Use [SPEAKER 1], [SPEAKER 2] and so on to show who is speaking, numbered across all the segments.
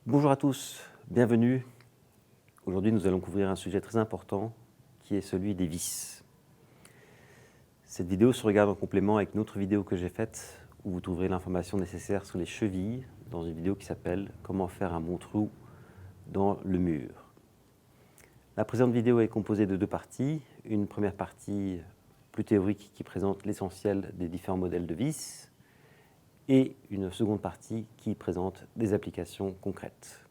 [SPEAKER 1] Bonjour à tous, bienvenue. Aujourd'hui, nous allons couvrir un sujet très important qui est celui des vis. Cette vidéo se regarde en complément avec une autre vidéo que j'ai faite où vous trouverez l'information nécessaire sur les chevilles dans une vidéo qui s'appelle « Comment faire un bon trou dans le mur ». La présente vidéo est composée de deux parties. Une première partie plus théorique qui présente l'essentiel des différents modèles de vis et une seconde partie qui présente des applications concrètes.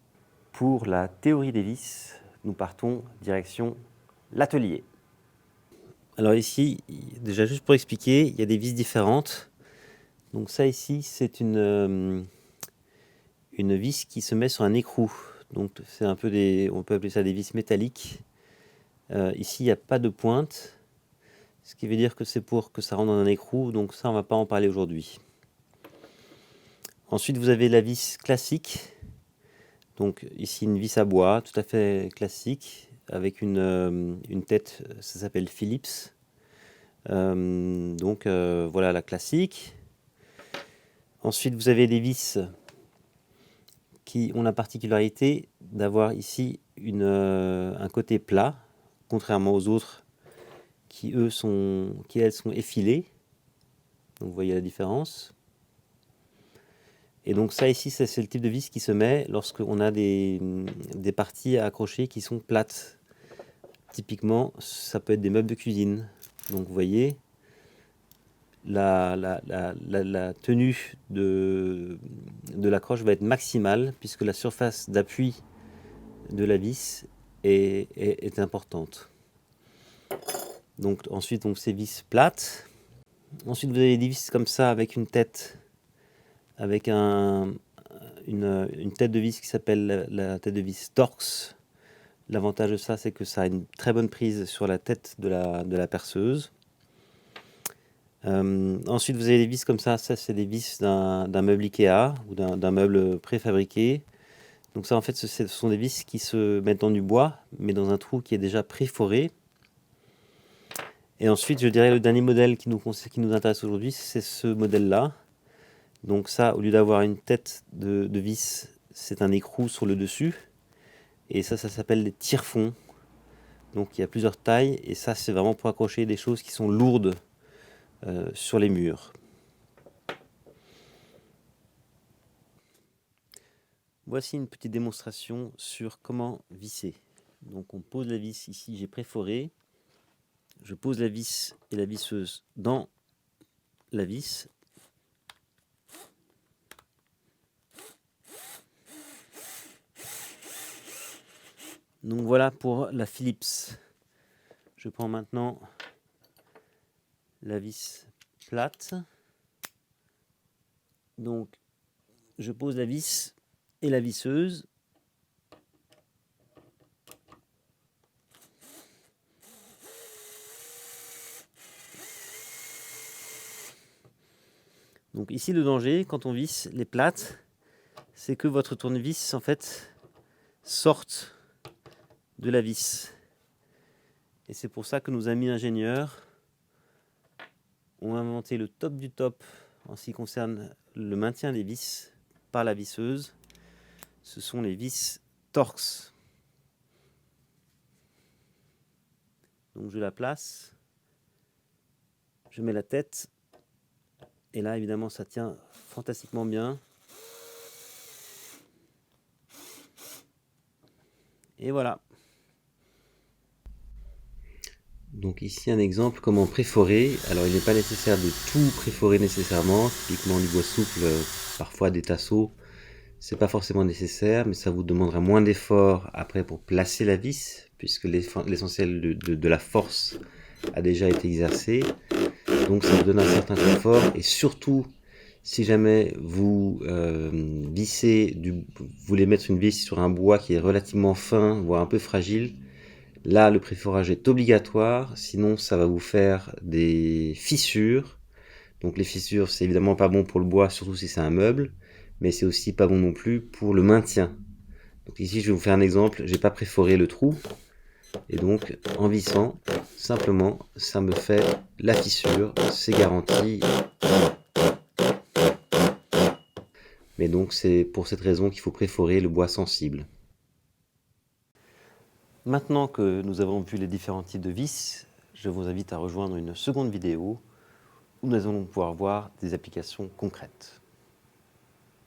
[SPEAKER 1] Pour la théorie des vis, nous partons direction l'atelier. Alors ici, déjà juste pour expliquer, il y a des vis différentes. Donc ça ici, c'est une vis qui se met sur un écrou. Donc c'est un peu on peut appeler ça des vis métalliques. Ici, il n'y a pas de pointe, ce qui veut dire que c'est pour que ça rentre dans un écrou. Donc ça, on ne va pas en parler aujourd'hui. Ensuite, vous avez la vis classique. Donc ici, une vis à bois, tout à fait classique, avec une tête, ça s'appelle Phillips. Voilà la classique. Ensuite, vous avez des vis qui ont la particularité d'avoir ici un côté plat, contrairement aux autres qui elles sont effilées. Donc vous voyez la différence. Et donc ça ici, c'est le type de vis qui se met lorsqu'on a des parties à accrocher qui sont plates. Typiquement, ça peut être des meubles de cuisine. Donc vous voyez, la tenue de l'accroche va être maximale puisque la surface d'appui de la vis est importante. Donc ensuite, ces vis plates. Ensuite, vous avez des vis comme ça avec une tête, avec une tête de vis qui s'appelle la tête de vis Torx. L'avantage de ça, c'est que ça a une très bonne prise sur la tête de la perceuse. Ensuite, vous avez des vis comme ça. Ça, c'est des vis d'un meuble Ikea ou d'un meuble préfabriqué. Donc ça, en fait, ce sont des vis qui se mettent dans du bois, mais dans un trou qui est déjà préforé. Et ensuite, je dirais le dernier modèle qui nous intéresse aujourd'hui, c'est ce modèle-là. Donc ça, au lieu d'avoir une tête de vis, c'est un écrou sur le dessus. Et ça s'appelle des tire-fonds. Donc il y a plusieurs tailles, et ça, c'est vraiment pour accrocher des choses qui sont lourdes sur les murs. Voici une petite démonstration sur comment visser. Donc on pose la vis ici, j'ai préforé. Je pose la vis et la visseuse dans la vis. Donc voilà pour la Phillips. Je prends maintenant la vis plate. Donc je pose la vis et la visseuse. Donc ici le danger quand on visse les plates, c'est que votre tournevis en fait sorte de la vis. Et c'est pour ça que nos amis ingénieurs ont inventé le top du top en ce qui concerne le maintien des vis par la visseuse. Ce sont les vis Torx. Donc je la place, je mets la tête, et là évidemment ça tient fantastiquement bien. Et voilà. Donc ici un exemple comment préforer. Alors il n'est pas nécessaire de tout préforer nécessairement, typiquement du bois souple, parfois des tasseaux, c'est pas forcément nécessaire, mais ça vous demandera moins d'efforts après pour placer la vis, puisque l'essentiel de la force a déjà été exercé. Donc ça vous donne un certain confort, et surtout si jamais vous voulez mettre une vis sur un bois qui est relativement fin, voire un peu fragile, là le préforage est obligatoire, sinon ça va vous faire des fissures. Donc les fissures, c'est évidemment pas bon pour le bois, surtout si c'est un meuble, mais c'est aussi pas bon non plus pour le maintien. Donc ici je vais vous faire un exemple, j'ai pas préforé le trou, et donc en vissant, simplement ça me fait la fissure, c'est garanti. Mais donc c'est pour cette raison qu'il faut préforer le bois sensible. Maintenant que nous avons vu les différents types de vis, je vous invite à rejoindre une seconde vidéo où nous allons pouvoir voir des applications concrètes.